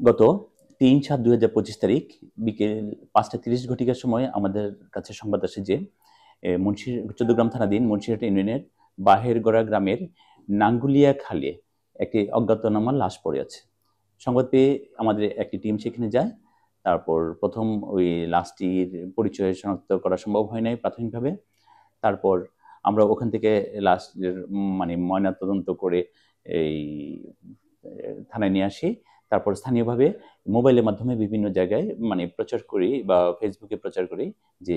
গত ৩/৭/২০২৫ তারিখ বিকেল ৫টা ৩০ ঘটিকার সময় আমাদের কাছে সংবাদ আসে যে চৌদ্দগ্রাম থানাধীন মুন্সিরহাট ইউনিয়নের বাহেরগড়া গ্রামের নাঙ্গুলিয়া খালে একটি অজ্ঞাতনামা লাশ পড়ে আছে। সংবাদ পেয়ে আমাদের একটি টিম সেখানে যায়। তারপর প্রথম ওই লাশটির পরিচয় শনাক্ত করা সম্ভব হয় নাই প্রাথমিকভাবে। তারপর আমরা ওখান থেকে লাশের ময়নাতদন্ত করে এই থানায় নিয়ে আসি। তারপর স্থানীয়ভাবে মোবাইলের মাধ্যমে বিভিন্ন জায়গায় প্রচার করি বা ফেসবুকে প্রচার করি যে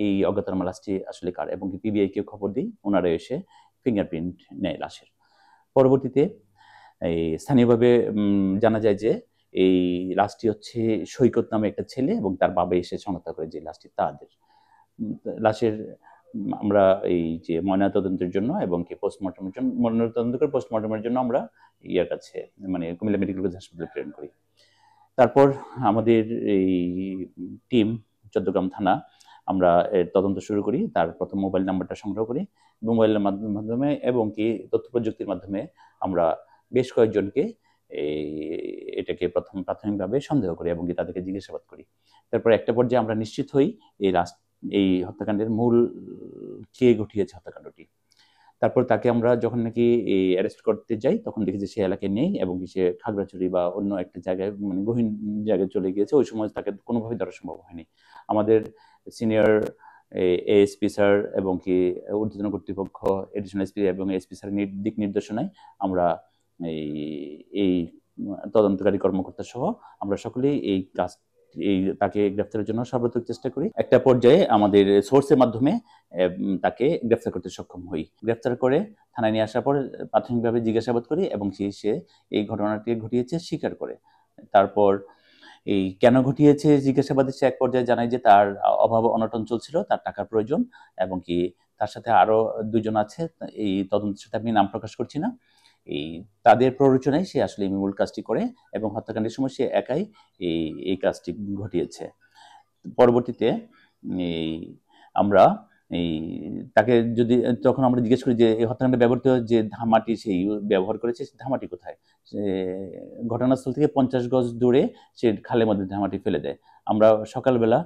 এই অজ্ঞাতনামা লাশটি আসলে কার, এবং পিবিআইকে খবর দিই, ওনারা এসে ফিঙ্গারপ্রিন্ট নেয় লাশের। পরবর্তীতে এই স্থানীয়ভাবে জানা যায় যে এই লাশটি হচ্ছে সৈকত নামে একটা ছেলে, এবং তার বাবা এসে শনাক্ত করে যে লাশটি তাদের। লাশের আমরা এই যে ময়নাতদন্তের জন্য এবং কি পোস্টমর্টমের জন্য ময়নাতদন্ত করে পোস্টমর্টমের জন্য আমরা ইয়ার কাছে কুমিল্লা মেডিকেল কলেজ হাসপাতালে প্রেরণ করি। তারপর আমাদের এই টিম চৌদ্দগ্রাম থানা আমরা তদন্ত শুরু করি। তার প্রথম মোবাইল নাম্বারটা সংগ্রহ করি। মোবাইলের মাধ্যমে এবং কি তথ্য প্রযুক্তির মাধ্যমে আমরা বেশ কয়েকজনকে এটাকে প্রাথমিকভাবে সন্দেহ করি এবং কি তাদেরকে জিজ্ঞাসাবাদ করি। তারপর একটা পর্যায়ে আমরা নিশ্চিত হই এই হত্যাকাণ্ডের মূল কে ঘটিয়েছে হত্যাকাণ্ডটি। তারপর তাকে আমরা যখন নাকি অ্যারেস্ট করতে যাই তখন দেখি যে সে এলাকায় নেই, এবং সে খাগড়াছড়ি বা অন্য একটা জায়গায় গহীন জায়গায় চলে গিয়েছে। ওই সময় তাকে কোনোভাবেই ধরা সম্ভব হয়নি। আমাদের সিনিয়র এএসপি স্যার এবং কি ঊর্ধ্বতন কর্তৃপক্ষ, এডিশনাল এসপি এবং এসপি স্যারের দিক নির্দেশনায় আমরা এই তদন্তকারী কর্মকর্তা সহ আমরা সকলেই তাকে গ্রেফতারের জন্য সর্বাত্মক চেষ্টা করি। একটা পর্যায়ে আমাদের সোর্সের মাধ্যমে তাকে গ্রেফতার করতে সক্ষম হই। গ্রেফতার করে থানায় নিয়ে আসার পর প্রাথমিকভাবে জিজ্ঞাসাবাদ করি এবং সে এই ঘটনাটি ঘটিয়েছে স্বীকার করে। তারপর এই কেন ঘটিয়েছে জিজ্ঞাসাবাদে সে এক পর্যায়ে জানায় যে তার অভাব অনটন চলছিল, তার টাকার প্রয়োজন, এবং কি তার সাথে আরো দুজন আছে, এই তদন্তের সাথে আমি নাম প্রকাশ করছি না। তাদের প্ররোচনায় সে আসলে মূল কাজটি করে এবং হত্যাকাণ্ডের সময় সে একাই এই কাজটি ঘটিয়েছে। পরবর্তীতে আমরা তাকে তখন আমরা জিজ্ঞেস করি যে এই হত্যাকাণ্ডে ব্যবহৃত যে ধামাটি সেই ব্যবহার করেছে, ধামাটি কোথায়? সে ঘটনাস্থল থেকে 50 গজ দূরে সে খালের মধ্যে ধামাটি ফেলে দেয়। আমরা সকালবেলা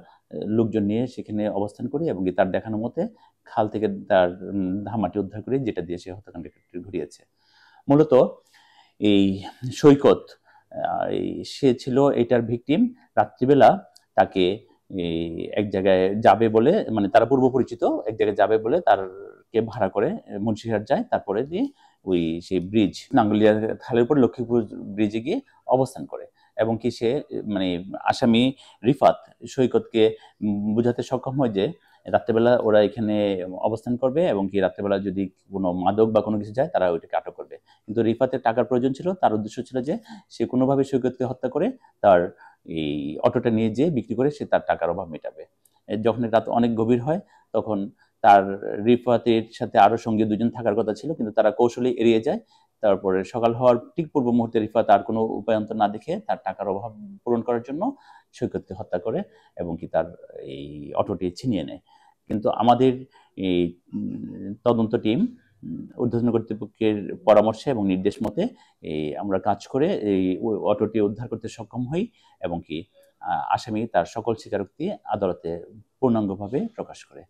লোকজন নিয়ে সেখানে অবস্থান করি এবং তার দেখানো মতে খাল থেকে তার ধামাটি উদ্ধার করি, যেটা দিয়ে সে হত্যাকাণ্ড ঘটিয়েছে। মূলত এই সৈকত সে ছিল এটার ভিকটিম। রাত্রিবেলা তাকে এক জায়গায় যাবে বলে, তারা পূর্ব পরিচিত, এক জায়গায় যাবে বলে তারকে ভাড়া করে মুন্সিরহাট যায়। তারপরে দিয়ে সেই ব্রিজ নাঙ্গুলিয়া খালের উপর লক্ষ্মীপুর ব্রিজে গিয়ে অবস্থান করে, এবং কি সে আসামি রিফাত সৈকতকে বুঝাতে সক্ষম হয় যে রাত্রেবেলা ওরা এখানে অবস্থান করবে এবং কি রাত্রেবেলা যদি কোনো মাদক বা কোনো কিছু যায় তারা ওইটাকে আটক করবে। কিন্তু রিফাতের টাকার প্রয়োজন ছিল, তার উদ্দেশ্য ছিল যে সে কোনোভাবে সৈকতকে হত্যা করে তার এই অটোটা নিয়ে যেয়ে বিক্রি করে সে তার টাকার অভাব মেটাবে। যখন রাত অনেক গভীর হয় তখন তার রিফাতের সাথে আরো সঙ্গে দুজন থাকার কথা ছিল, কিন্তু তারা কৌশলে এড়িয়ে যায়। তারপরে সকাল হওয়ার ঠিক পূর্ব মুহূর্তে রিফাত আর কোনো উপায়ন্তর না দেখে তার টাকার অভাব পূরণ করার জন্য সৈকতকে হত্যা করে এবং কি তার এই অটোটি ছিনিয়ে নেয়। কিন্তু আমাদের এই তদন্ত টিম ঊর্ধ্বতন কর্তৃপক্ষের পরামর্শে এবং নির্দেশ মতে আমরা কাজ করে এই অটোটি উদ্ধার করতে সক্ষম হই এবং কি আসামি তার সকল স্বীকারোক্তি আদালতে পূর্ণাঙ্গভাবে প্রকাশ করে।